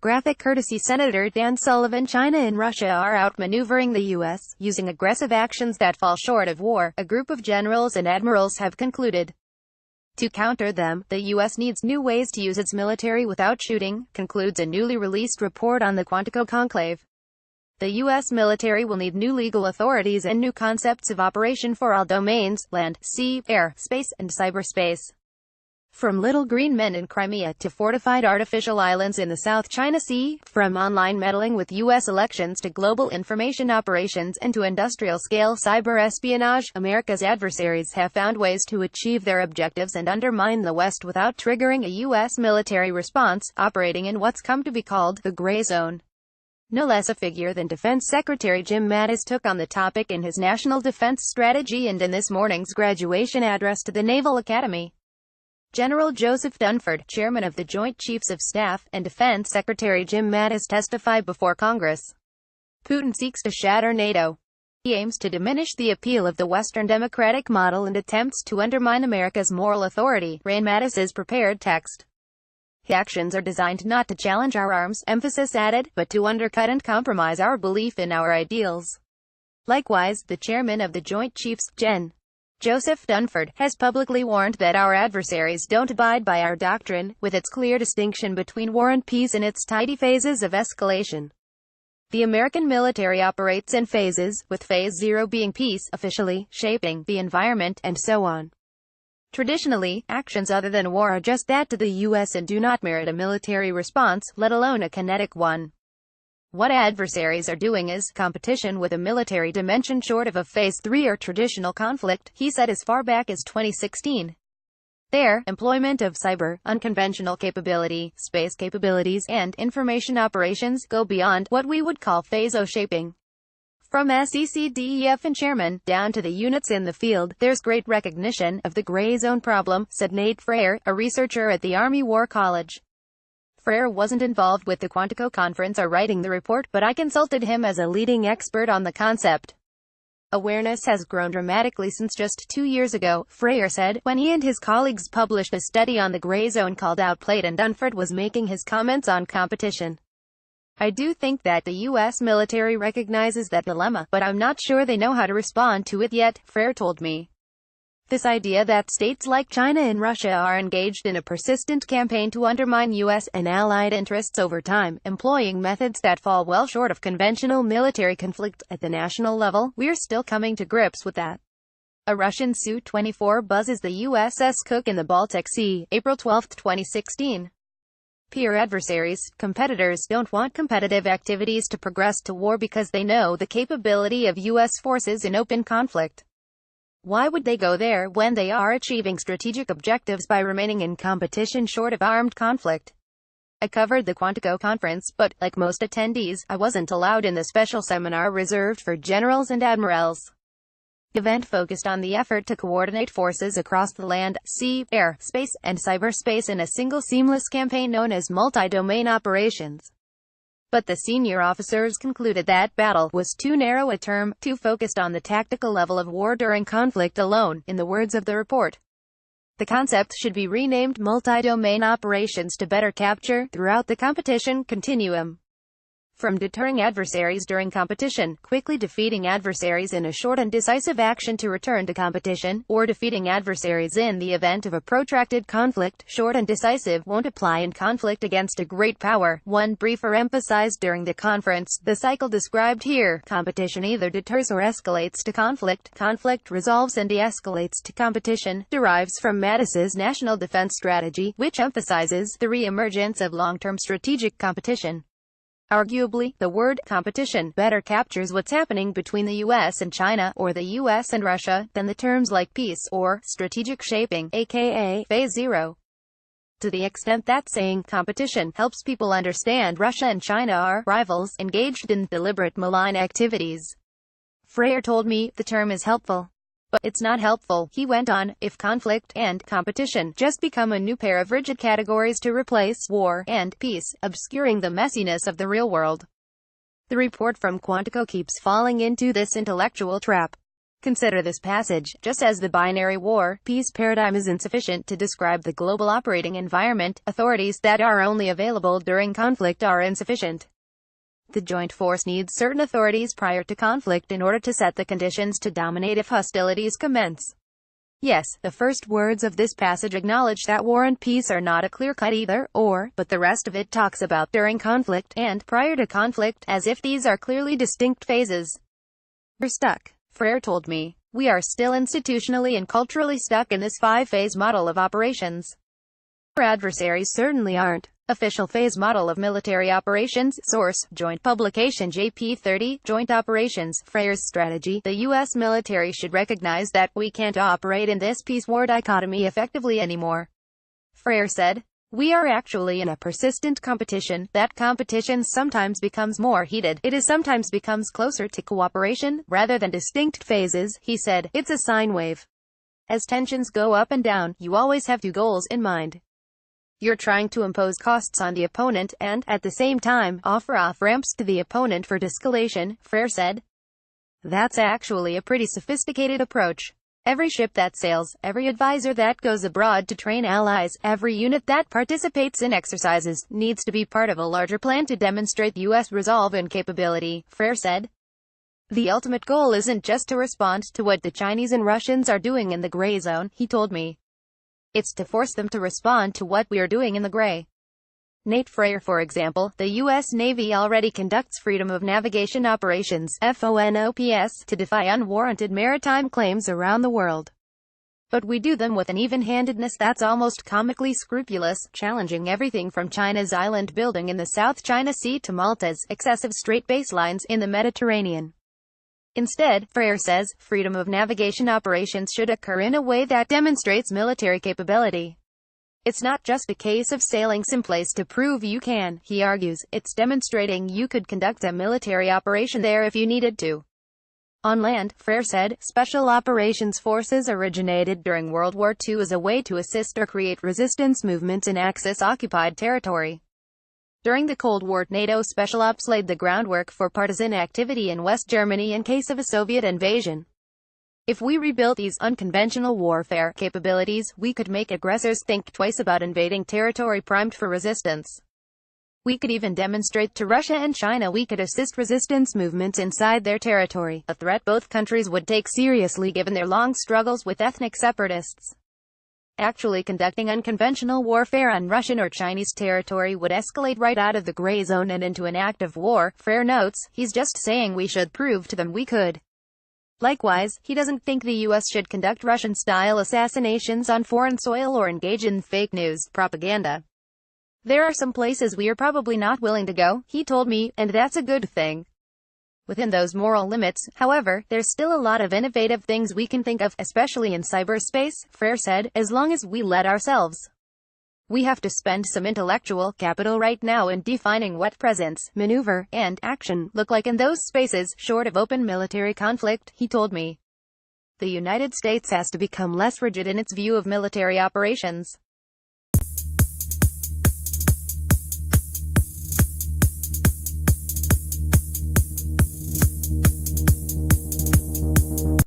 Graphic courtesy Senator Dan Sullivan. China and Russia are outmaneuvering the U.S., using aggressive actions that fall short of war, a group of generals and admirals have concluded. To counter them, the U.S. needs new ways to use its military without shooting, concludes a newly released report on the Quantico conclave. The U.S. military will need new legal authorities and new concepts of operation for all domains: land, sea, air, space, and cyberspace. From little green men in Crimea to fortified artificial islands in the South China Sea, from online meddling with U.S. elections to global information operations and to industrial-scale cyber-espionage, America's adversaries have found ways to achieve their objectives and undermine the West without triggering a U.S. military response, operating in what's come to be called the gray zone. No less a figure than Defense Secretary Jim Mattis took on the topic in his National Defense Strategy and in this morning's graduation address to the Naval Academy. General Joseph Dunford, chairman of the Joint Chiefs of Staff, and Defense Secretary Jim Mattis testified before Congress. Putin seeks to shatter NATO. He aims to diminish the appeal of the Western democratic model and attempts to undermine America's moral authority, ran Mattis's prepared text. His actions are designed not to challenge our arms, emphasis added, but to undercut and compromise our belief in our ideals. Likewise, the chairman of the Joint Chiefs, Gen. Joseph Dunford, has publicly warned that our adversaries don't abide by our doctrine, with its clear distinction between war and peace and its tidy phases of escalation. The American military operates in phases, with phase 0 being peace, officially, shaping the environment, and so on. Traditionally, actions other than war are just that to the U.S. and do not merit a military response, let alone a kinetic one. What adversaries are doing is competition with a military dimension short of a phase 3 or traditional conflict, he said as far back as 2016. Their employment of cyber, unconventional capability, space capabilities, and information operations go beyond what we would call phase O shaping. From SECDEF and chairman, down to the units in the field, there's great recognition of the gray zone problem, said Nate Frere, a researcher at the Army War College. Frere wasn't involved with the Quantico conference or writing the report, but I consulted him as a leading expert on the concept. Awareness has grown dramatically since just 2 years ago, Frere said, when he and his colleagues published a study on the gray zone called Outplayed, and Dunford was making his comments on competition. I do think that the U.S. military recognizes that dilemma, but I'm not sure they know how to respond to it yet, Frere told me. This idea that states like China and Russia are engaged in a persistent campaign to undermine U.S. and allied interests over time, employing methods that fall well short of conventional military conflict at the national level, we're still coming to grips with that. A Russian Su-24 buzzes the USS Cook in the Baltic Sea, April 12, 2016. Peer adversaries, competitors, don't want competitive activities to progress to war because they know the capability of U.S. forces in open conflict. Why would they go there when they are achieving strategic objectives by remaining in competition short of armed conflict? I covered the Quantico conference, but, like most attendees, I wasn't allowed in the special seminar reserved for generals and admirals. The event focused on the effort to coordinate forces across the land, sea, air, space, and cyberspace in a single seamless campaign known as multi-domain operations. But the senior officers concluded that battle was too narrow a term, too focused on the tactical level of war during conflict alone, in the words of the report. The concept should be renamed multi-domain operations to better capture, throughout the competition continuum. From deterring adversaries during competition, quickly defeating adversaries in a short and decisive action to return to competition, or defeating adversaries in the event of a protracted conflict, short and decisive, won't apply in conflict against a great power, one briefer emphasized during the conference. The cycle described here, competition either deters or escalates to conflict, conflict resolves and de-escalates to competition, derives from Mattis's National Defense Strategy, which emphasizes the re-emergence of long-term strategic competition. Arguably, the word competition better captures what's happening between the U.S. and China, or the U.S. and Russia, than the terms like peace, or strategic shaping, aka phase 0. To the extent that saying competition helps people understand Russia and China are rivals, engaged in deliberate malign activities. Frere told me, the term is helpful. But it's not helpful, he went on, if conflict and competition just become a new pair of rigid categories to replace war and peace, obscuring the messiness of the real world. The report from Quantico keeps falling into this intellectual trap. Consider this passage. Just as the binary war-peace paradigm is insufficient to describe the global operating environment, authorities that are only available during conflict are insufficient. The joint force needs certain authorities prior to conflict in order to set the conditions to dominate if hostilities commence. Yes, the first words of this passage acknowledge that war and peace are not a clear-cut either-or, but the rest of it talks about during conflict and prior to conflict, as if these are clearly distinct phases. We're stuck, Frere told me. We are still institutionally and culturally stuck in this five-phase model of operations. Our adversaries certainly aren't. Official phase model of military operations. Source: Joint Publication JP30, Joint Operations, Frere's strategy. The U.S. military should recognize that we can't operate in this peace-war dichotomy effectively anymore. Frere said, we are actually in a persistent competition. That competition sometimes becomes more heated. It is sometimes becomes closer to cooperation, rather than distinct phases. He said, it's a sine wave. As tensions go up and down, you always have two goals in mind. You're trying to impose costs on the opponent and, at the same time, offer off-ramps to the opponent for de-escalation, Frere said. That's actually a pretty sophisticated approach. Every ship that sails, every advisor that goes abroad to train allies, every unit that participates in exercises, needs to be part of a larger plan to demonstrate U.S. resolve and capability, Frere said. The ultimate goal isn't just to respond to what the Chinese and Russians are doing in the gray zone, he told me. It's to force them to respond to what we are doing in the gray. Nate Frere, for example, the U.S. Navy already conducts freedom of navigation operations, FONOPS, to defy unwarranted maritime claims around the world. But we do them with an even-handedness that's almost comically scrupulous, challenging everything from China's island building in the South China Sea to Malta's excessive strait baselines in the Mediterranean. Instead, Frere says, freedom of navigation operations should occur in a way that demonstrates military capability. It's not just a case of sailing someplace to prove you can, he argues, it's demonstrating you could conduct a military operation there if you needed to. On land, Frere said, special operations forces originated during World War II as a way to assist or create resistance movements in Axis-occupied territory. During the Cold War, NATO Special Ops laid the groundwork for partisan activity in West Germany in case of a Soviet invasion. If we rebuilt these unconventional warfare capabilities, we could make aggressors think twice about invading territory primed for resistance. We could even demonstrate to Russia and China we could assist resistance movements inside their territory, a threat both countries would take seriously given their long struggles with ethnic separatists. Actually conducting unconventional warfare on Russian or Chinese territory would escalate right out of the gray zone and into an act of war, Frere notes. He's just saying we should prove to them we could. Likewise, he doesn't think the U.S. should conduct Russian-style assassinations on foreign soil or engage in fake news propaganda. There are some places we are probably not willing to go, he told me, and that's a good thing. Within those moral limits, however, there's still a lot of innovative things we can think of, especially in cyberspace, Frere said, as long as we let ourselves. We have to spend some intellectual capital right now in defining what presence, maneuver, and action look like in those spaces, short of open military conflict, he told me. The United States has to become less rigid in its view of military operations.